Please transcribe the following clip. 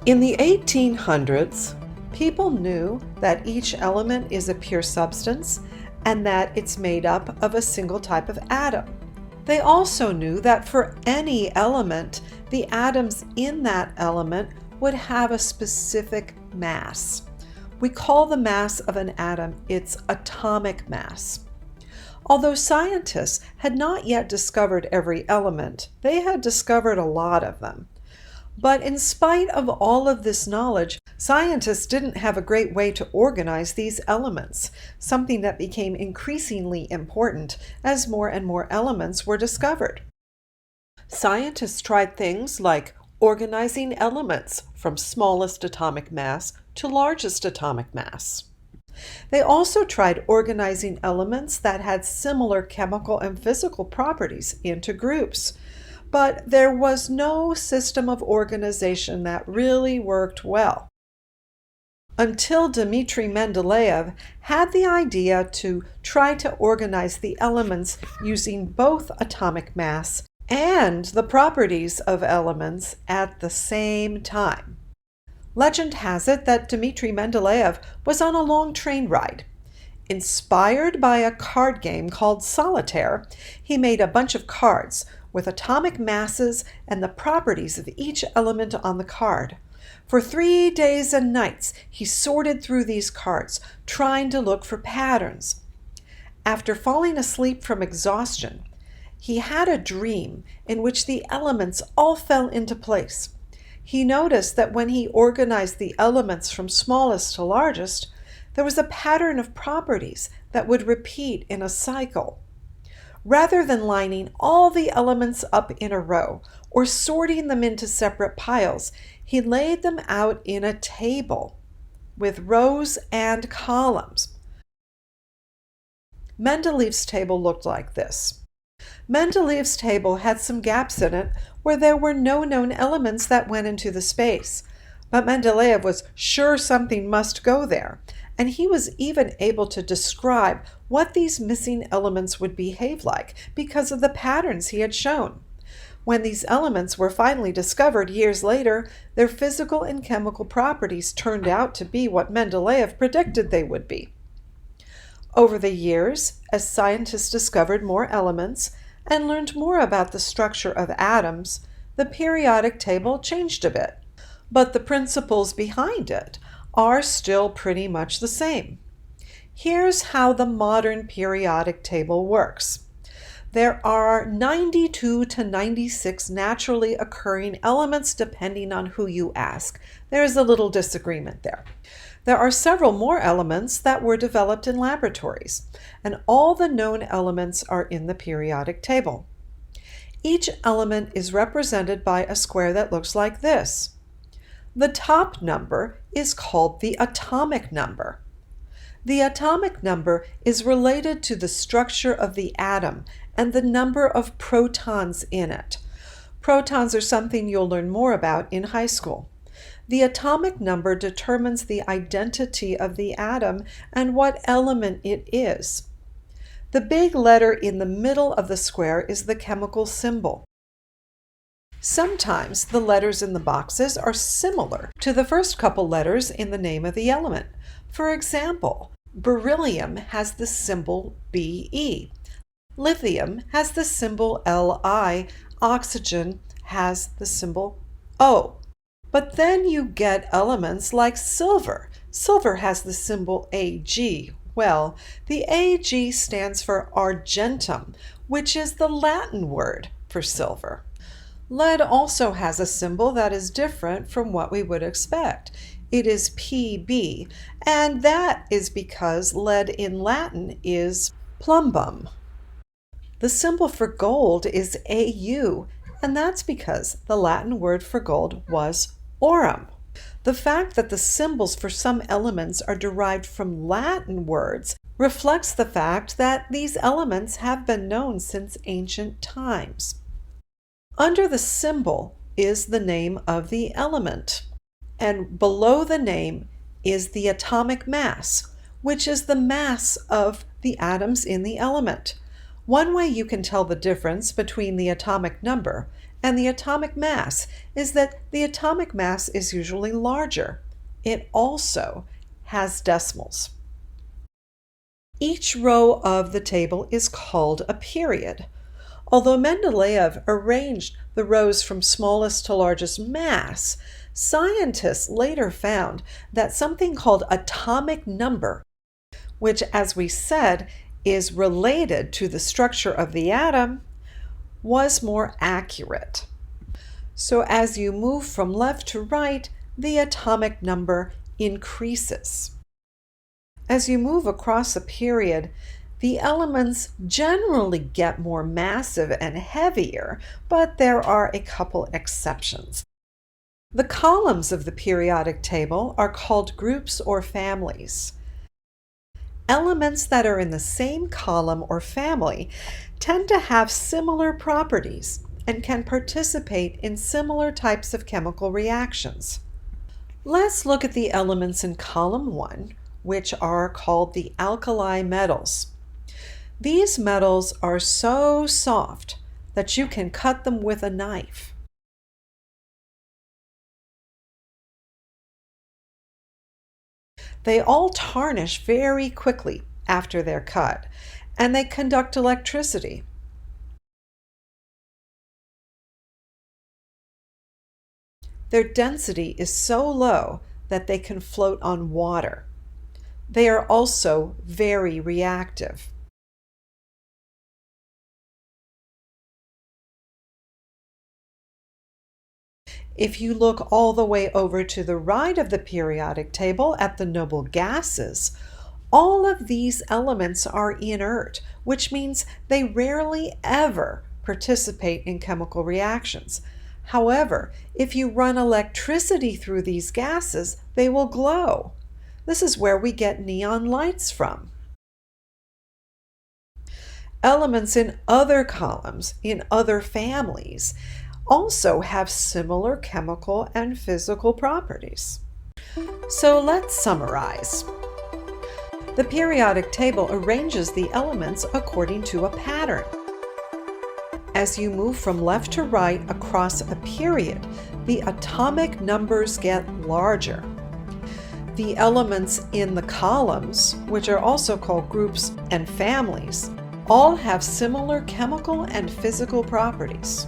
In the 1800s, people knew that each element is a pure substance and that it's made up of a single type of atom. They also knew that for any element, the atoms in that element would have a specific mass. We call the mass of an atom its atomic mass. Although scientists had not yet discovered every element, they had discovered a lot of them. But in spite of all of this knowledge, scientists didn't have a great way to organize these elements, something that became increasingly important as more and more elements were discovered. Scientists tried things like organizing elements from smallest atomic mass to largest atomic mass. They also tried organizing elements that had similar chemical and physical properties into groups. But there was no system of organization that really worked well. Until Dmitri Mendeleev had the idea to try to organize the elements using both atomic mass and the properties of elements at the same time. Legend has it that Dmitri Mendeleev was on a long train ride. Inspired by a card game called Solitaire, he made a bunch of cards with atomic masses and the properties of each element on the card. For 3 days and nights, he sorted through these cards, trying to look for patterns. After falling asleep from exhaustion, he had a dream in which the elements all fell into place. He noticed that when he organized the elements from smallest to largest, there was a pattern of properties that would repeat in a cycle. Rather than lining all the elements up in a row or sorting them into separate piles, he laid them out in a table with rows and columns. Mendeleev's table looked like this. Mendeleev's table had some gaps in it where there were no known elements that went into the space, but Mendeleev was sure something must go there, and he was even able to describe what these missing elements would behave like because of the patterns he had shown. When these elements were finally discovered years later, their physical and chemical properties turned out to be what Mendeleev predicted they would be. Over the years, as scientists discovered more elements and learned more about the structure of atoms, the periodic table changed a bit. But the principles behind it are still pretty much the same. Here's how the modern periodic table works. There are 92 to 96 naturally occurring elements depending on who you ask. There's a little disagreement there. There are several more elements that were developed in laboratories, and all the known elements are in the periodic table. Each element is represented by a square that looks like this. The top number is called the atomic number. The atomic number is related to the structure of the atom and the number of protons in it. Protons are something you'll learn more about in high school. The atomic number determines the identity of the atom and what element it is. The big letter in the middle of the square is the chemical symbol. Sometimes the letters in the boxes are similar to the first couple letters in the name of the element. For example, beryllium has the symbol Be. Lithium has the symbol Li. Oxygen has the symbol O. But then you get elements like silver. Silver has the symbol Ag. Well, the Ag stands for argentum, which is the Latin word for silver. Lead also has a symbol that is different from what we would expect. It is Pb, and that is because lead in Latin is plumbum. The symbol for gold is Au, and that's because the Latin word for gold was aurum. The fact that the symbols for some elements are derived from Latin words reflects the fact that these elements have been known since ancient times. Under the symbol is the name of the element, and below the name is the atomic mass, which is the mass of the atoms in the element. One way you can tell the difference between the atomic number and the atomic mass is that the atomic mass is usually larger. It also has decimals. Each row of the table is called a period. Although Mendeleev arranged the rows from smallest to largest mass, scientists later found that something called atomic number, which, as we said, is related to the structure of the atom, was more accurate. So as you move from left to right, the atomic number increases. As you move across a period, the elements generally get more massive and heavier, but there are a couple exceptions. The columns of the periodic table are called groups or families. Elements that are in the same column or family tend to have similar properties and can participate in similar types of chemical reactions. Let's look at the elements in column 1, which are called the alkali metals. These metals are so soft that you can cut them with a knife. They all tarnish very quickly after they're cut, and they conduct electricity. Their density is so low that they can float on water. They are also very reactive. If you look all the way over to the right of the periodic table at the noble gases, all of these elements are inert, which means they rarely ever participate in chemical reactions. However, if you run electricity through these gases, they will glow. This is where we get neon lights from. Elements in other columns, in other families, also have similar chemical and physical properties. So let's summarize. The periodic table arranges the elements according to a pattern. As you move from left to right across a period, the atomic numbers get larger. The elements in the columns, which are also called groups and families, all have similar chemical and physical properties.